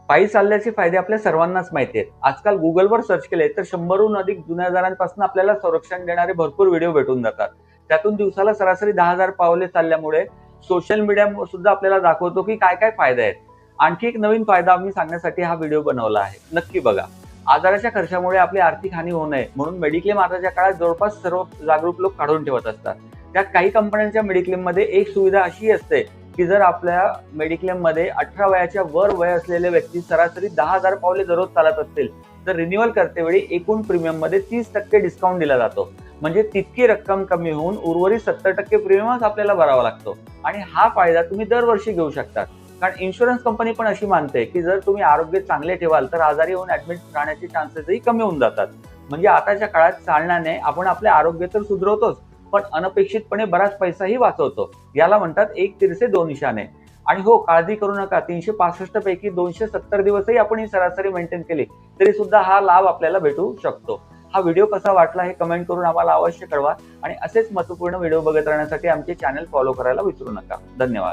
पायी चालल्याचे फायदे आपल्या सर्वांनाच माहिती आहेत. आजकाल गुगलवर सर्च केले तर 100हून अधिक जुन्या आजारांपासून आपल्याला संरक्षण देणारे भरपूर व्हिडिओ भेटून जातात. त्यातून दिवसाला सरासरी 10,000 पावले चालल्यामुळे सोशल मीडिया सुद्धा आपल्याला दाखवतो की काय काय फायदे आहेत. आणखी एक नवीन फायदा आम्ही सांगण्यासाठी हा व्हिडिओ बनवला आहे. नक्की बघा. आजाराच्या खर्चामुळे आपली आर्थिक हानी होऊ नये म्हणून मेडिक्लेम आताच्या काळात जवळपास सर्व जागरूक लोक काढून ठेवत असतात. त्यात काही कंपन्यांच्या मेडिक्लेममध्ये एक सुविधा अशी असते की जर आपल्या मेडिक्लेममध्ये 18 वयाच्या वर वय असलेले व्यक्ती सरासरी 10,000 पावले दररोज चालत असतील तर रिन्युअल करतेवेळी एकूण प्रीमियममध्ये 30% डिस्काउंट दिला जातो. म्हणजे तितकी रक्कम कमी होऊन उर्वरित 70% प्रीमियमच आपल्याला भरावा लागतो. आणि हा फायदा तुम्ही दरवर्षी घेऊ शकता. कारण इन्शुरन्स कंपनी पण अशी मानते की जर तुम्ही आरोग्य चांगले ठेवाल तर आजारी होऊन ऍडमिट राहण्याचे चान्सेसही कमी होऊन जातात. म्हणजे आताच्या काळात चालण्याने आपण आपले आरोग्य तर सुधारवतोच, पण अनपेक्षितपणे बराच पैसाही वाचवतो. याला म्हणतात एक तीर से दो निशाणे. आणि हो, काळजी करू नका, 365 पैकी 270 दिवसही आपण ही सरासरी मेंटेन केली तरी सुद्धा हा लाभ आपल्याला भेटू शकतो. हा व्हिडिओ कसा वाटला हे कमेंट करून आम्हाला अवश्य कळवा आणि असेच महत्त्वपूर्ण व्हिडिओ बघत राहण्यासाठी आमचे चॅनल फॉलो करायला विसरू नका. धन्यवाद.